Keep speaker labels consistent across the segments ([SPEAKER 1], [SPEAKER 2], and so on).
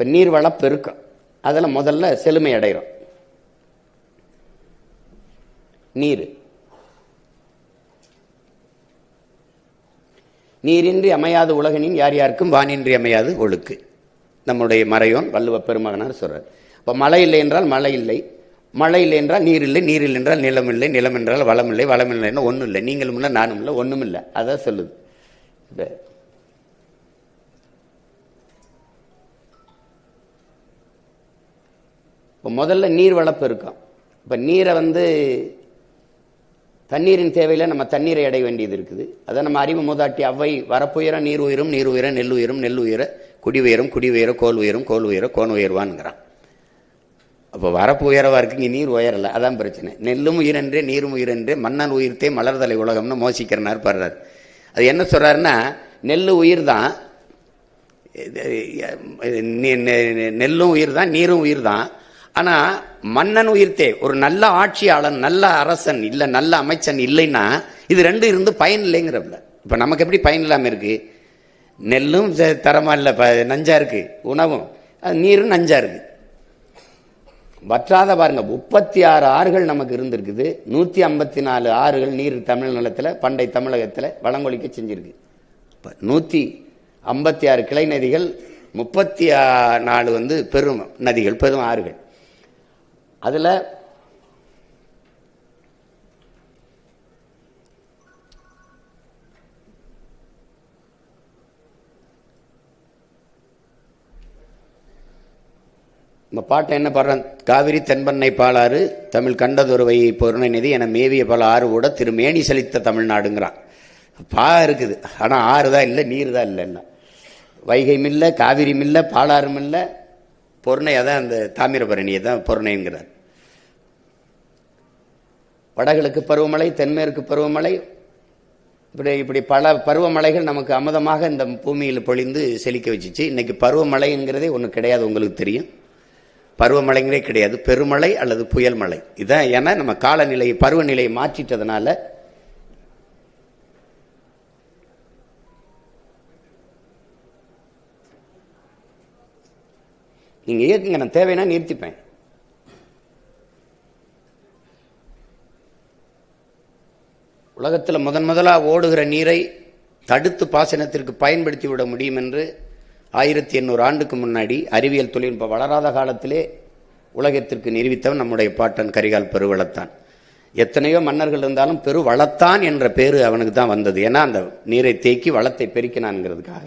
[SPEAKER 1] இப்போ நீர்வள பெருக்கம் அதில் முதல்ல செழுமை அடைகிறோம். நீரின்றி அமையாது உலகனின் யார் யாருக்கும் வானின்றி அமையாது ஒழுக்கு. நம்முடைய மறையோன் வள்ளுவ பெருமகனார் சொல்றார். இப்போ மழை இல்லை என்றால் மழை இல்லை, மழை இல்லை என்றால் நீர் இல்லை, நீர் இல்லை என்றால் நிலம் இல்லை, நிலம் என்றால் வளம் இல்லை, வளம் இல்லைன்னா ஒன்றும் இல்லை, நீங்களும் இல்லை நானும் இல்லை ஒன்றும் இல்லை. அதான் சொல்லுது. இப்போ முதல்ல நீர் வளப்பு இருக்கும். இப்போ நீரை தண்ணீரின் தேவையில் நம்ம தண்ணீரை அடைய வேண்டியது இருக்குது. அதை நம்ம அறிவு மூதாட்டி அவ்வை வரப்புயர நீர் உயரும், நீர் உயர நெல் உயரும், நெல் உயர குடி உயரும், குடி உயர கோல் உயரும், கோல் உயர கோன் உயர்வான்ங்கிறான். அப்போ வரப்பு உயரவா இருக்கு, இங்கே நீர் உயரலை, அதான் பிரச்சனை. நெல்லும் உயிரென்றே நீரும் உயிரென்றே மன்னன் உயிர்த்தே மலர்தலை உலகம்னு மோசிக்கிறனார் பாடுறாரு. அது என்ன சொல்றாருன்னா, நெல் உயிர் தான், நெல்லும் உயிர் தான், நீரும் உயிர் தான். ஆனா மன்னன் உயிர்த்தே, ஒரு நல்ல ஆட்சியாளன், நல்ல அரசன் இல்ல, நல்ல அமைச்சன் இல்லைன்னா இது ரெண்டும் இருந்து பயன் இல்லைங்கிறப்ப. இப்ப நமக்கு எப்படி பயன் இல்லாம இருக்கு? நெல்லும் தரமா இல்ல, நஞ்சா இருக்கு, உணவும், நீரும் நஞ்சா இருக்கு. வற்றாத பாருங்க, 36 ஆறுகள் நமக்கு இருந்திருக்குது. 154 ஆறுகள் நீர் தமிழ் நிலத்துல பண்டை தமிழகத்துல வளங்கொழிக்க செஞ்சிருக்கு. 156 கிளை நதிகள், 34 பெரும் நதிகள், பெரும் ஆறுகள். அதுல இந்த பாட்டை என்ன பாடுறான்? காவிரி தென்பண்ணை பாலாறு தமிழ் கண்டதொருவை பொருணை நிதி என மேவிய பல ஆறு கூட திருமேனி செழித்த தமிழ்நாடுங்கிறான். பா இருக்குது, ஆனா ஆறு தான் இல்லை, நீர் தான் இல்லைன்னா. வைகையும் இல்லை, காவிரியும் இல்லை, பாலாறும் இல்லை, பொருணை அதான் அந்த தாமிரபரணியை தான் பொருணைங்கிறார். வடகிழக்கு பருவமழை, தென்மேற்கு பருவமழை, இப்படி பல பருவமழைகள் நமக்கு அமுதமாக இந்த பூமியில் பொழிந்து செழிக்க வச்சிச்சு. இன்னைக்கு பருவமழைங்கிறதே ஒன்று கிடையாது, உங்களுக்கு தெரியும். பருவமழைங்கிறே கிடையாது, பெருமழை அல்லது புயல் மழை இதான். ஏன்னா நம்ம காலநிலையை பருவநிலையை மாற்றிட்டதுனால. நீங்க இயக்குங்க, நான் தேவைன்னா நிறுத்திப்பேன். உலகத்தில் முதலா ஓடுகிற நீரை தடுத்து பாசனத்திற்கு பயன்படுத்தி விட முடியும் என்று 1800 ஆண்டுக்கு முன்னாடி அறிவியல் தொழில்நுட்பம் வளராத காலத்திலே உலகத்திற்கு நிரூபித்தவன் நம்முடைய பாட்டன் கரிகால் பெருவளத்தான். எத்தனையோ மன்னர்கள் இருந்தாலும் பெருவளத்தான் என்ற பேரு அவனுக்கு தான் வந்தது. ஏன்னா அந்த நீரை தேக்கி வளத்தை பெருக்கினான்ங்கிறதுக்காக.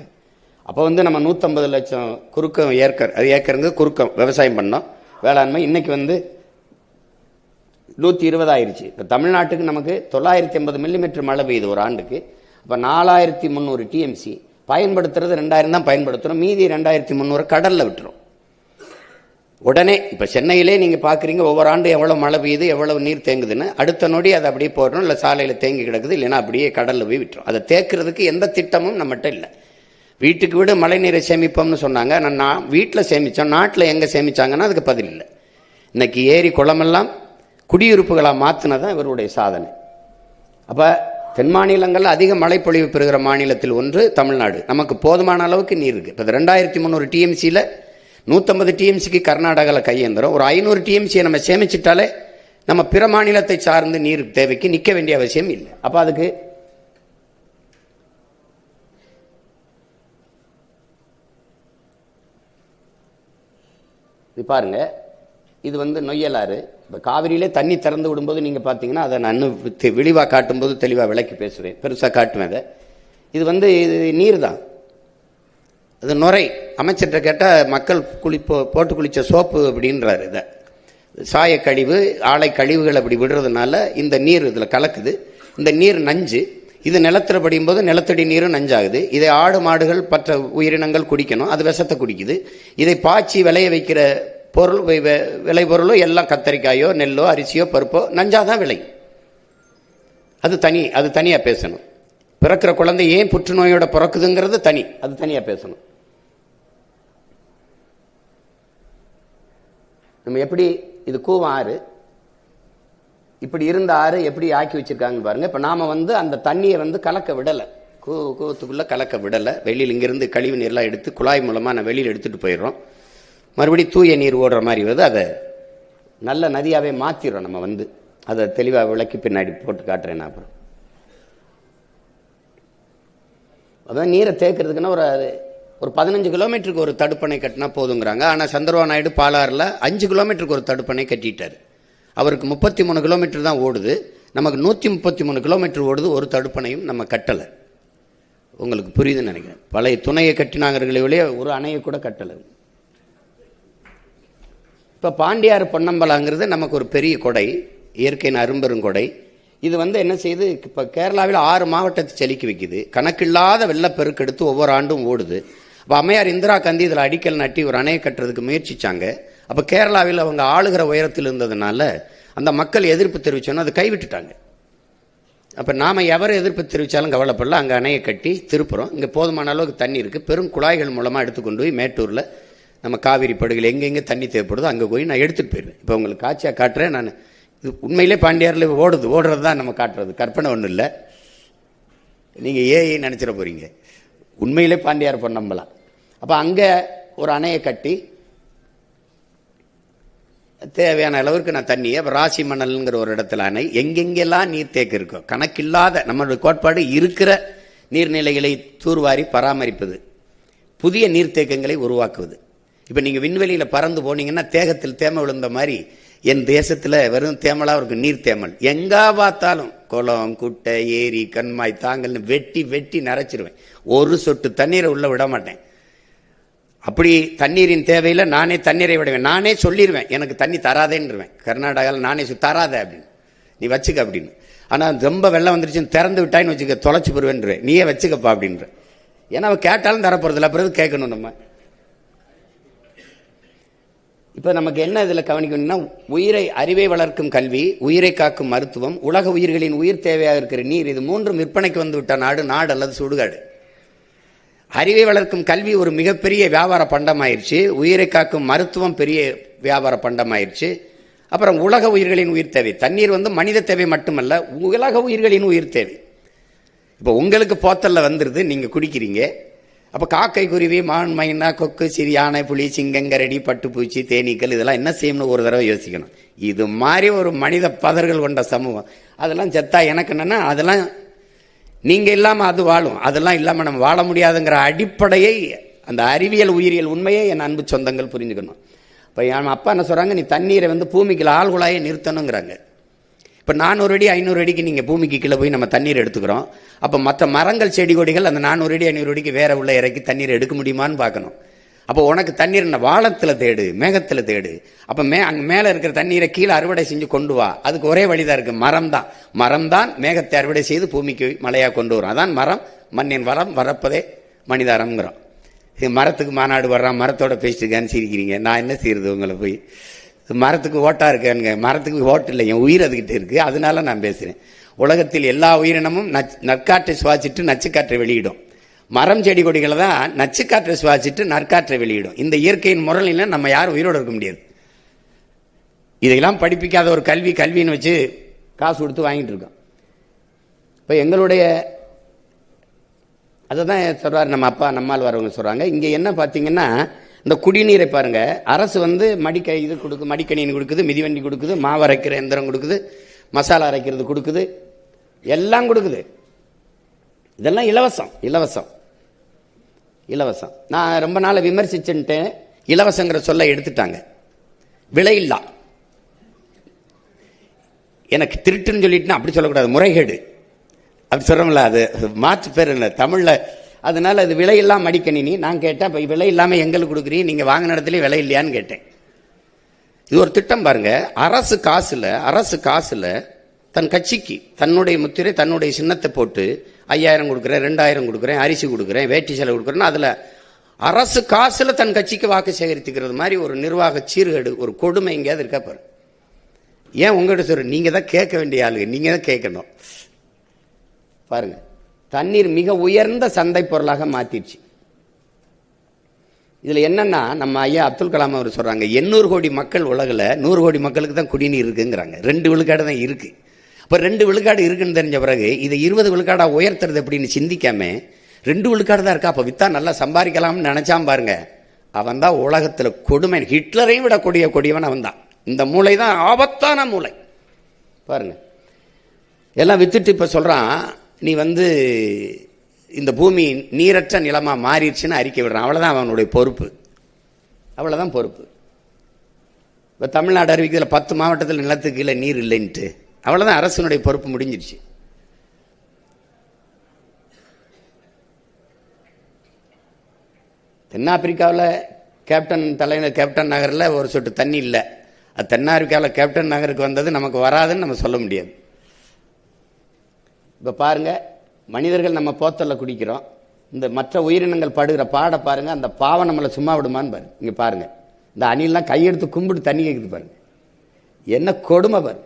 [SPEAKER 1] அப்போ நம்ம 150 லட்சம் குறுக்கம் ஏக்கருங்க குறுக்கம் விவசாயம் பண்ணோம், வேளாண்மை. இன்னைக்கு 120 ஆயிருச்சு. இப்போ தமிழ்நாட்டுக்கு நமக்கு 980 மில்லிமீட்டர் மழை பெய்யுது ஒரு ஆண்டுக்கு. அப்போ 4300 டிஎம்சி பயன்படுத்துறது 2000 தான் பயன்படுத்துறோம், மீதி 2300 கடல்ல விட்டுரும். உடனே இப்போ சென்னையிலே நீங்க பாக்குறீங்க ஒவ்வொரு ஆண்டு எவ்வளவு மழை பெய்யுது, எவ்வளவு நீர் தேங்குதுன்னு. அடுத்த நொடி அதை அப்படியே போடுறோம், இல்லை சாலையில தேங்கி கிடக்குது, இல்லைன்னா அப்படியே கடல்ல போய் விட்டுரும். அதை தேக்கிறதுக்கு எந்த திட்டமும் நம்மகிட்ட இல்லை. வீட்டுக்கு வீடு மழை நீரை சேமிப்போம்னு சொன்னாங்க. நான் வீட்டில் சேமித்தோம், நாட்டில் எங்கே சேமிச்சாங்கன்னா அதுக்கு பதில் இல்லை. இன்னைக்கு ஏரி குளமெல்லாம் குடியிருப்புகளாக மாற்றினதான் இவருடைய சாதனை. அப்போ தென் மாநிலங்களில் அதிக மழை பொழிவு பெறுகிற மாநிலத்தில் ஒன்று தமிழ்நாடு. நமக்கு போதுமான அளவுக்கு நீர் இருக்குது. இப்போ 2300 டிஎம்சியில் 150 டிஎம்சிக்கு கர்நாடகாவில் கையேந்திரம். ஒரு 500 டிஎம்சியை நம்ம சேமிச்சிட்டாலே நம்ம பிற மாநிலத்தை சார்ந்து நீர் தேவைக்கு நிற்க வேண்டிய அவசியம் இல்லை. அப்போ அதுக்கு இது பாருங்க, இது நொய்யலாறு. இப்போ காவிரியிலே தண்ணி திறந்து விடும்போது நீங்கள் பார்த்தீங்கன்னா அதை நான் விழிவாக காட்டும்போது தெளிவாக விளக்கி பேசுவேன், பெருசாக காட்டுவேன். அதை இது இது நீர் தான், அது நுரை. அமைச்சர்கிட்ட கேட்டால் மக்கள் போட்டு குளித்த சோப்பு அப்படின்றாரு. இதை சாய கழிவு, ஆலை கழிவுகள் அப்படி விடுறதுனால இந்த நீர் இதில் கலக்குது. இந்த நீர் நஞ்சு. இது நிலத்தில் படியும் போது நிலத்தடி நீரும் நஞ்சாகுது. இதை ஆடு மாடுகள் மற்ற உயிரினங்கள் குடிக்கணும், அது விஷத்தை குடிக்குது. இதை பாய்ச்சி விளைய வைக்கிற பொருள், விளை பொருளோ எல்லாம் கத்தரிக்காயோ நெல்லோ அரிசியோ பருப்போ நஞ்சாதான் விளை. அது தனியாக பேசணும். பிறக்கிற குழந்தை ஏன் புற்றுநோயோட பிறக்குதுங்கிறது தனி, அது தனியாக பேசணும். நம்ம எப்படி இது கூவம் ஆறு, இப்படி இருந்த ஆறு எப்படி ஆக்கி வச்சிருக்காங்க பாருங்க. இப்போ நாம அந்த தண்ணியை கலக்க விடலை, கூவத்துக்குள்ள கலக்க விடலை. வெளியில் இங்கிருந்து கழிவு நீர்லாம் எடுத்து குழாய் மூலமாக நான் வெளியில் எடுத்துட்டு போயிடுறோம். மறுபடியும் தூய நீர் ஓடுற மாதிரி வருது. அதை நல்ல நதியாகவே மாற்றிடுறோம் நம்ம அதை தெளிவாக விளக்கி பின்னாடி போட்டு காட்டுறேன் நான். அப்புறம் அதான் நீரை தேக்கிறதுக்குன்னா ஒரு 15 கிலோமீட்டருக்கு ஒரு தடுப்பணை கட்டினா போதுங்கிறாங்க. ஆனால் சந்திரபாபு நாயுடு பாலாறில் 5 கிலோமீட்டருக்கு ஒரு தடுப்பணை கட்டிட்டார். அவருக்கு 33 கிலோமீட்டர் தான் ஓடுது, நமக்கு 133 கிலோமீட்டர் ஓடுது. ஒரு தடுப்பணையும் நம்ம கட்டலை. உங்களுக்கு புரியுதுன்னு நினைக்கிறேன். பழைய துணையை கட்டினாங்கிறங்களே ஒரு அணையை கூட கட்டலை. இப்போ பாண்டியாறு பொன்னம்பலாங்கிறது நமக்கு ஒரு பெரிய கொடை, இயற்கையின் அரும்பெருங்கொடை. இது என்ன செய்யுது, இப்போ கேரளாவில் 6 மாவட்டத்தை செலுக்கி வைக்குது. கணக்கில்லாத வெள்ளப்பெருக்கு எடுத்து ஒவ்வொரு ஆண்டும் ஓடுது. அப்போ அம்மையார் இந்திரா காந்தி இதில் அடிக்கல் நட்டி ஒரு அணையை கட்டுறதுக்கு முயற்சிச்சாங்க. அப்போ கேரளாவில் அவங்க ஆளுகிற உயரத்தில் இருந்ததுனால அந்த மக்கள் எதிர்ப்பு தெரிவிச்சோன்னா அதை கைவிட்டுட்டாங்க. அப்போ நாம் எவரை எதிர்ப்பு தெரிவித்தாலும் கவலைப்படல, அங்கே அணையை கட்டி திருப்புறோம். இங்கே போதுமான அளவுக்கு தண்ணி இருக்குது. பெரும் குழாய்கள் மூலமாக எடுத்துக்கொண்டு போய் மேட்டூரில் நம்ம காவிரி படுகையில் எங்கெங்கே தண்ணி தேவைப்படுதோ அங்கே போய் நான் எடுத்துகிட்டு போயிடுவேன். இப்போ உங்களுக்கு காட்சியாக காட்டுறேன். நான் இது உண்மையிலே பாண்டியாரில் ஓடுறது தான் நம்ம காட்டுறது, கற்பனை ஒன்றும் இல்லை. நீங்கள் ஏஐ நினச்சிட போகிறீங்க. உண்மையிலே பாண்டியார் பொன்னம்பலம். அப்போ அங்கே ஒரு அணையை கட்டி தேவையான அளவுக்கு நான் தண்ணியை ராசி மணல்ங்கிற ஒரு இடத்துல அணை, எங்கெங்கெல்லாம் நீர்த்தேக்க இருக்கோ கணக்கில்லாத நம்மளுடைய கோட்பாடு இருக்கிற நீர்நிலைகளை தூர்வாரி பராமரிப்பது, புதிய நீர்த்தேக்கங்களை உருவாக்குவது. இப்போ நீங்கள் விண்வெளியில் பறந்து போனீங்கன்னா தேகத்தில் தேம விழுந்த மாதிரி என் தேசத்தில் வெறும் தேமலாக இருக்கும். நீர் தேமல் எங்கா பார்த்தாலும் குளம், குட்டை, ஏரி, கண்மாய், தாங்கல்னு வெட்டி வெட்டி நிறைச்சிருவேன். ஒரு சொட்டு தண்ணீரை உள்ள விட மாட்டேன். அப்படி தண்ணீரின் தேவையில் நானே தண்ணீரை விடுவேன். நானே சொல்லிடுவேன் எனக்கு தண்ணி தராதேன்னுருவேன். கர்நாடகாவில் நானே தராத அப்படின்னு, நீ வச்சுக்க அப்படின்னு. ஆனால் ரொம்ப வெள்ளம் வந்துருச்சுன்னு திறந்து விட்டாயின்னு வச்சுக்க, தொலைச்சி போடுவேன்ருவேன். நீயே வச்சுக்கப்பா அப்படின்ற. ஏன்னா அவன் கேட்டாலும் தரப்போறதில்ல, அப்புறம் கேட்கணும் நம்ம. இப்போ நமக்கு என்ன இதில் கவனிக்கணும்னா, அறிவை வளர்க்கும் கல்வி, உயிரை காக்கும் மருத்துவம், உலக உயிர்களின் உயிர் தேவையாக இருக்கிற நீர், இது மூன்றும் விற்பனைக்கு வந்து விட்ட நாடு அல்லது சுடுகாடு. அறிவை வளர்க்கும் கல்வி ஒரு மிகப்பெரிய வியாபார பண்டமாயிருச்சு. உயிரை காக்கும் மருத்துவம் பெரிய வியாபார பண்டமாயிருச்சு. அப்புறம் உலக உயிர்களின் உயிர் தேவை. தண்ணீர் மனித தேவை மட்டுமல்ல, உலக உயிர்களின் உயிர் தேவை. இப்போ உங்களுக்கு போத்தல்ல வந்துருது, நீங்க குடிக்கிறீங்க. அப்போ காக்கை, குருவி, மான், மைனா, கொக்கு, சிறு யானை, புலி, சிங்கங்கரடி, பட்டுப்பூச்சி, தேனீக்கள் இதெல்லாம் என்ன செய்யணும்னு ஒரு தடவை யோசிக்கணும். இது மாதிரி ஒரு மனித பதர்கள் கொண்ட சமூகம், அதெல்லாம் செத்தா எனக்கு என்னன்னா, அதெல்லாம் நீங்க இல்லாம அது வாழும், அதெல்லாம் இல்லாம நம்ம வாழ முடியாதுங்கிற அடிப்படையை, அந்த அறிவியல் உயிரியல் உண்மையை என் அன்பு சொந்தங்கள் புரிஞ்சுக்கணும். இப்போ என் அப்பா என்ன சொல்றாங்க, நீ தண்ணீரை பூமிக்குள்ள ஆழ்குழாயை நிறுத்தணுங்கிறாங்க. இப்போ 400 அடி 500 அடிக்கு நீங்கள் பூமிக்கு கீழே போய் நம்ம தண்ணீர் எடுத்துக்கிறோம். அப்போ மற்ற மரங்கள், செடி கொடிகள் அந்த 400 அடி 500 அடிக்கு வேற உள்ள இறக்கி தண்ணீர் எடுக்க முடியுமான்னு பார்க்கணும். அப்போ உனக்கு தண்ணீர் வானத்தில் தேடு, மேகத்தில் தேடு. அப்போ அங்கே மேலே இருக்கிற தண்ணீரை கீழே அறுவடை செஞ்சு கொண்டு வா. அதுக்கு ஒரே வழிதான் இருக்கு, மரம் தான் மேகத்தை அறுவடை செய்து பூமிக்கு மழையாக கொண்டு வரும். அதான் மரம், மண்ணின் வரம், வரப்பதே மனிதாரம்ங்கிறோம். மரத்துக்கு மாநாடு வர்றான், மரத்தோட பேசிட்டுக்கான்னு சிரிக்கிறீங்க. நான் என்ன செய்யறது, உங்களை போய் மரத்துக்கு ஓட்டா இருக்கானுங்க. மரத்துக்கு ஓட்டு இல்லை, என் உயிர் அதுகிட்ட இருக்கு, அதனால நான் பேசுறேன். உலகத்தில் எல்லா உயிரினமும் நற்காற்றை சுவாசிட்டு நச்சுக்காற்றை வெளியிடும். மரம், செடி கொடிகளை தான் நச்சுக்காற்றை சுவாசிட்டு நற்காற்றை வெளியிடும். இந்த இயற்கையின் முறையில நம்ம யாரும் உயிரோடு இருக்க முடியாது. இதையெல்லாம் படிப்பிக்காத ஒரு கல்வின்னு வச்சு காசு கொடுத்து வாங்கிட்டு இருக்கோம். இப்போ எங்களுடைய அதை தான் சொல்றாரு நம்ம அப்பா, நம்மால் வரவங்க சொல்றாங்க. இங்கே என்ன பார்த்தீங்கன்னா, இந்த குடிநீரை பாருங்க, அரசு இது கொடுக்குது, மடிக்கணினி கொடுக்குது, மிதிவண்டி கொடுக்குது, மாவு அரைக்கிற எந்திரம் கொடுக்குது, மசாலா அரைக்கிறது கொடுக்குது, எல்லாம் கொடுக்குது. இதெல்லாம் இலவசம். நான் ரொம்ப நாளை விமர்சிச்சுட்டேன். இலவசங்கிற சொல்ல எடுத்துட்டாங்க. விலையில்லா. எனக்கு திருட்டுன்னு சொல்லிட்டுனா அப்படி சொல்லக்கூடாது, முறைகேடு அப்படி சொல்றோம்ல, அது மாற்று பேர் இல்லை தமிழ்ல. அதனால அது விலையில்லா மடிக்கணினி. நான் கேட்டேன், இப்போ விலை இல்லாமல் எங்களுக்கு கொடுக்குறீங்க, நீங்கள் வாங்கின இடத்துல விலை இல்லையான்னு கேட்டேன். இது ஒரு திட்டம் பாருங்க. அரசு காசுல தன் கட்சிக்கு தன்னுடைய முத்திரை, தன்னுடைய சின்னத்தை போட்டு 5000 கொடுக்குறேன், 2000 கொடுக்குறேன், அரிசி கொடுக்குறேன், வேட்டி செலவு கொடுக்குறேன்னு அதில் அரசு காசுல தன் கட்சிக்கு வாக்கு சேகரித்துக்கிறது மாதிரி ஒரு நிர்வாக சீர்கேடு, ஒரு கொடுமை எங்கேயாவது இருக்கா பாரு. ஏன் உங்கள்கிட்ட சொல்ற, நீங்க தான் கேட்க வேண்டிய ஆளுங்க, நீங்க தான் கேட்கணும். பாருங்க, தண்ணீர் மிக உயர்ந்த சந்தை பொருளாக மாத்திடுச்சு. இதுல என்னன்னா, நம்ம ஐயா அப்துல் கலாம் அவர் சொல்றாங்க, 800 கோடி மக்கள் உலகில் 100 கோடி மக்களுக்கு தான் குடிநீர் இருக்குங்கிறாங்க. 2 விழுக்காடு தான் இருக்கு. இப்போ 2 விழுக்காடு இருக்குன்னு தெரிஞ்ச பிறகு இதை 20 விழுக்காடா உயர்த்துறது அப்படின்னு சிந்திக்காம 2 விழுக்காடு தான் இருக்கா, அப்போ வித்தா நல்லா சம்பாதிக்கலாம்னு நினைச்சாம் பாருங்க. அவன் தான் உலகத்தில் கொடுமை. ஹிட்லரையும் விட கொடியவன் அவன் தான். இந்த மூளை தான் ஆபத்தான மூளை. பாருங்க, எல்லாம் வித்துட்டு இப்ப சொல்றான், நீ இந்த பூமி நீரற்ற நிலமா மாறிடுச்சுன்னு அறிக்கை விடுறான். அவ்வளவுதான் அவனுடைய பொறுப்பு, அவ்வளவுதான் பொறுப்பு. இப்ப தமிழ்நாடு அறிவிக்கிறதுல 10 மாவட்டத்தில் நிலத்துக்கு கீழே நீர் இல்லைன்ட்டு, அவ்வளவுதான் அரசனுடைய பொறுப்பு முடிஞ்சிருச்சு. தென்னாப்பிரிக்காவில் கேப்டன் நகரில் ஒரு சொட்டு தண்ணி இல்லை. அது தென்னாப்பிரிக்காவில் கேப்டன் நகருக்கு வந்தது நமக்கு வராதுன்னு நம்ம சொல்ல முடியாது. இப்போ பாருங்க, மனிதர்கள் நம்ம போத்தலில் குடிக்கிறோம், இந்த மற்ற உயிரினங்கள் படுகிற பாட பாருங்க, அந்த பாவம் நம்மளை சும்மா விடுமான்னு பாருங்க. இங்க பாருங்க, இந்த அணிலாம் கையெடுத்து கும்பிட்டு தண்ணி கேட்குது பாருங்க, என்ன கொடுமை பாரு.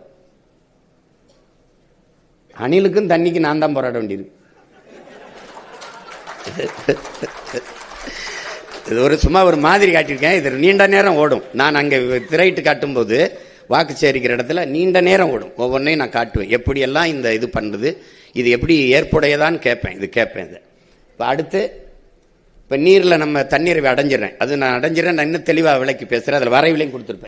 [SPEAKER 1] அணிலுக்கும் தண்ணிக்கு நான் தான் போராட வேண்டியிருக்கு. இது சும்மா ஒரு மாதிரி காட்டியிருக்கேன். இது நீண்ட நேரம் ஓடும். நான் அங்கே திரையிட்டு காட்டும்போது வாக்கு சேரிக்கிற இடத்துல நீண்ட நேரம் ஓடும். ஒவ்வொன்றையும் நான் காட்டுவேன், எப்படியெல்லாம் இந்த இது பண்ணுறது, இது எப்படி ஏற்புடையதான்னு கேட்பேன். இதை இப்போ அடுத்து, இப்போ நீரில் நம்ம தண்ணீரை அடைஞ்சிடறேன், அது நான் அடைஞ்சிடறேன். நான் இன்னும் தெளிவாக விளக்கி பேசுகிறேன், அதில் வரைவிலையும் கொடுத்துருப்பேன்.